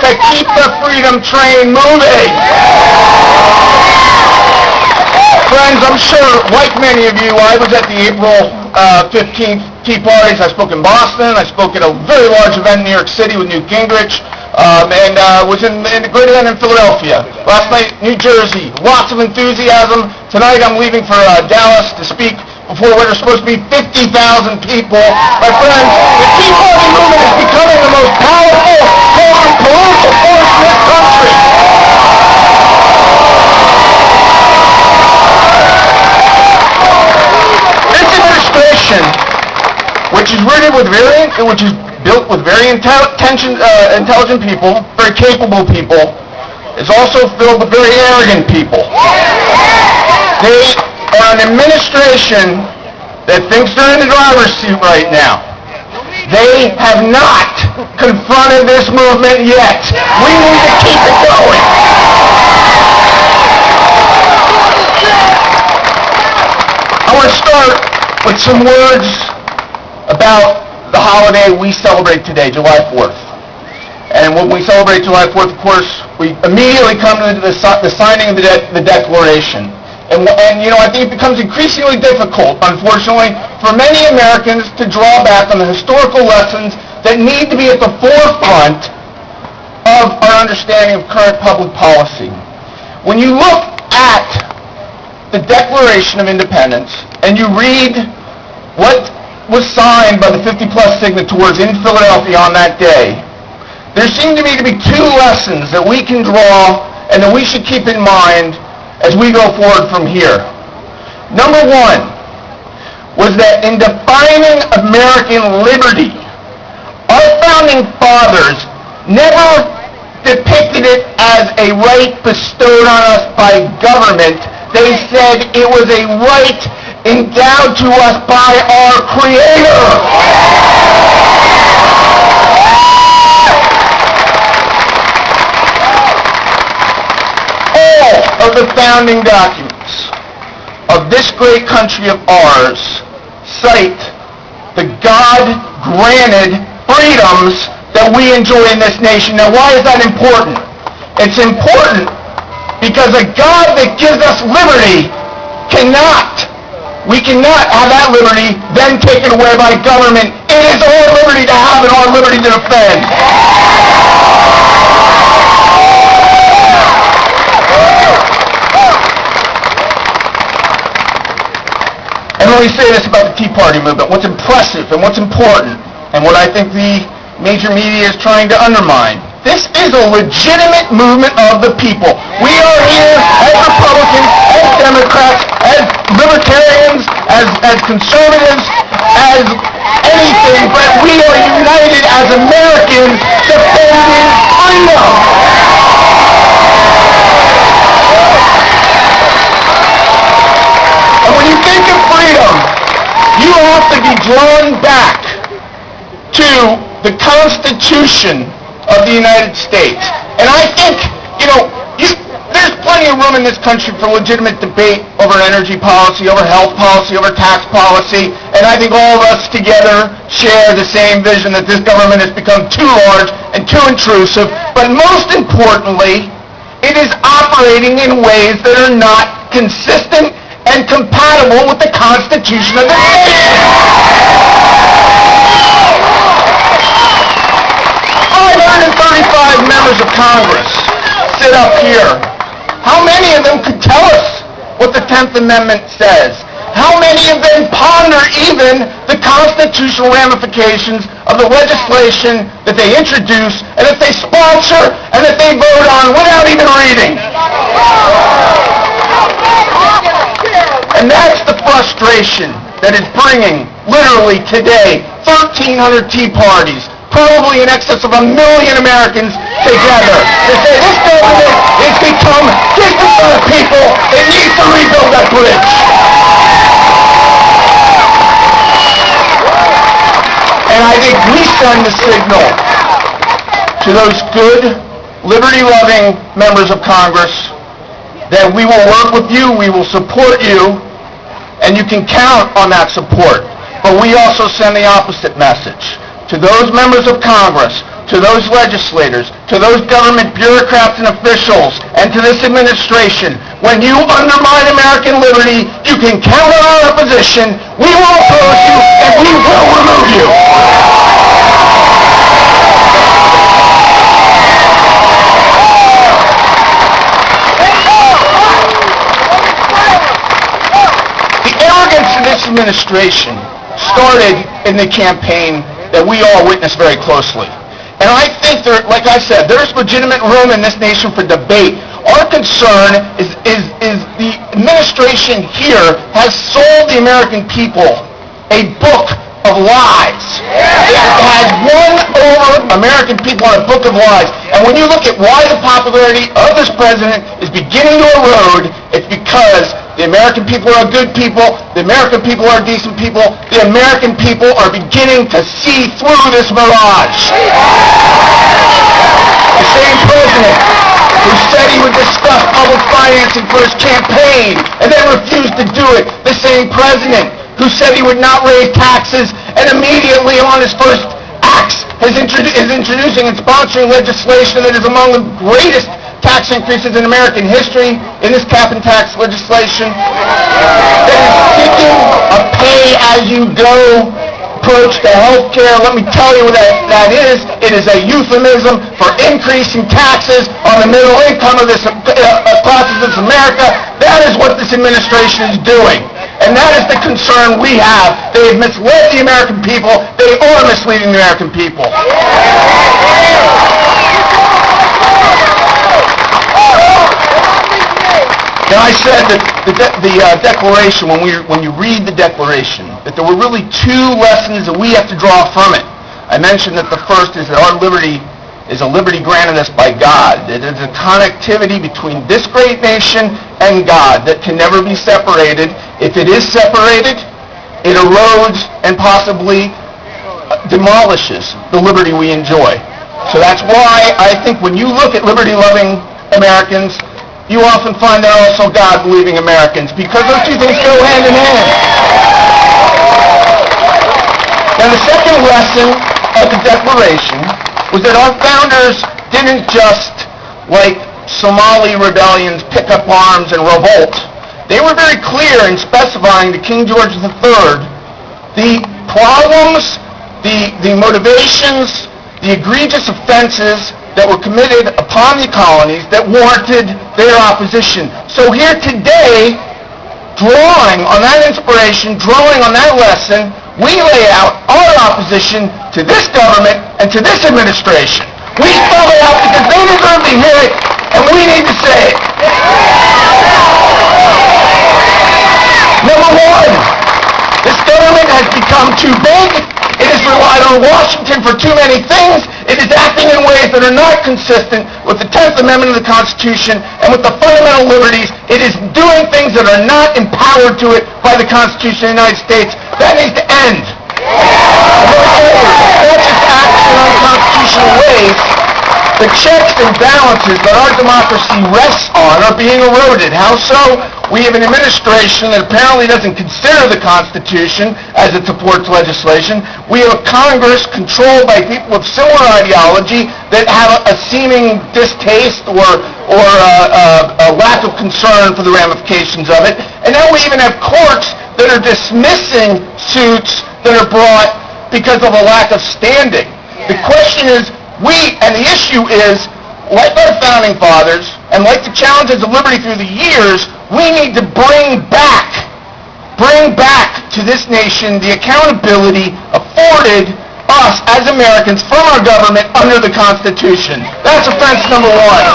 that keep the freedom train moving. Friends, I'm sure, like many of you, I was at the April 15th Tea Parties. I spoke in Boston. I spoke at a very large event in New York City with Newt Gingrich, and was in the great event in Philadelphia. Last night, New Jersey, lots of enthusiasm. Tonight, I'm leaving for Dallas to speak before what are supposed to be 50,000 people. My friends, the Tea Party movement is becoming the most powerful political force in this country. This administration, which is built with very intelligent people, very capable people, is also filled with very arrogant people. They are an administration that thinks they're in the driver's seat right now. They have not confronted this movement yet. We need to keep it going. I want to start with some words about the holiday we celebrate today, July 4th. And when we celebrate July 4th, of course, we immediately come to the signing of the Declaration. And I think it becomes increasingly difficult, unfortunately, for many Americans to draw back on the historical lessons that need to be at the forefront of our understanding of current public policy. When you look at the Declaration of Independence and you read what was signed by the 50-plus signatories in Philadelphia on that day, there seem to me to be two lessons that we can draw and that we should keep in mind as we go forward from here. Number one was that in defining American liberty, our founding fathers never depicted it as a right bestowed on us by government. They said it was a right endowed to us by our Creator. Of the founding documents of this great country of ours cite the God-granted freedoms that we enjoy in this nation. Now, why is that important? It's important because a God that gives us liberty we cannot have that liberty then taken away by government. It is our liberty to have and our liberty to defend. And let me say this about the Tea Party movement. What's impressive and what's important, and what I think the major media is trying to undermine, this is a legitimate movement of the people. We are here as Republicans, as Democrats, as Libertarians, as Conservatives, as anything, but we are united as Americans defending freedom. And when you think of freedom, you have to be drawn back to the Constitution of the United States. And I think, there's plenty of room in this country for legitimate debate over energy policy, over health policy, over tax policy, and I think all of us together share the same vision that this government has become too large and too intrusive, but most importantly, it is operating in ways that are not consistent and compatible with the Constitution of the nation. 535 members of Congress sit up here. How many of them could tell us what the 10th Amendment says? How many of them ponder even the constitutional ramifications of the legislation that they introduce and that they sponsor and that they vote on without even reading? And that's the frustration that is bringing, literally today, 1,300 Tea Parties, probably in excess of 1 million Americans together to say this government has become distant from the people. It needs to rebuild that bridge. And I think we send the signal to those good, liberty-loving members of Congress that we will work with you, we will support you, and you can count on that support. But we also send the opposite message to those members of Congress to those legislators, to those government bureaucrats and officials, and to this administration, when you undermine American liberty, you can count on our opposition. We will oppose you, and we will remove you. The arrogance of this administration started in the campaign that we all witnessed very closely. And I think like I said, there's legitimate room in this nation for debate. Our concern is the administration here has sold the American people a book of lies. It has won over American people on a book of lies. And when you look at why the popularity of this president is beginning to erode, it's because the American people are good people, the American people are decent people, the American people are beginning to see through this mirage. The same president who said he would discuss public financing for his campaign and then refused to do it, the same president who said he would not raise taxes and immediately on his first acts is introducing and sponsoring legislation that is among the greatest tax increases in American history in this cap and tax legislation, that is seeking a pay-as-you-go approach to health care. Let me tell you what that is. It is a euphemism for increasing taxes on the middle income of this classes of America. That is what this administration is doing. And that is the concern we have. They have misled the American people. They are misleading the American people. Now, I said that the Declaration, when you read the Declaration, that there were really two lessons that we have to draw from it. I mentioned that the first is that our liberty is a liberty granted us by God. It is a connectivity between this great nation and God that can never be separated. If it is separated, it erodes and possibly demolishes the liberty we enjoy. So that's why I think when you look at liberty-loving Americans, you often find they're also God-believing Americans, because those two things go hand in hand. Now, the second lesson of the Declaration was that our founders didn't just, like Somali rebellions, pick up arms and revolt. They were very clear in specifying to King George III the problems, the motivations, the egregious offenses that were committed upon the colonies that warranted their opposition. So here today, drawing on that inspiration, drawing on that lesson, we lay out our opposition to this government and to this administration. We spell it out because they deserve to hear it, and we need to say it. Number one, this government has become too big. It has relied on Washington for too many things. It is acting in ways that are not consistent with the 10th Amendment of the Constitution and with the fundamental liberties. It is doing things that are not empowered to it by the Constitution of the United States. That needs to end. Not just action in unconstitutional ways. The checks and balances that our democracy rests on are being eroded. How so? We have an administration that apparently doesn't consider the Constitution as it supports legislation. We have a Congress controlled by people with similar ideology that have a seeming distaste or a lack of concern for the ramifications of it. And now we even have courts that are dismissing suits that are brought because of a lack of standing. The question is, and the issue is, like our founding fathers, and like the challenges of liberty through the years, we need to bring back to this nation the accountability afforded us as Americans from our government under the Constitution. That's offense number one.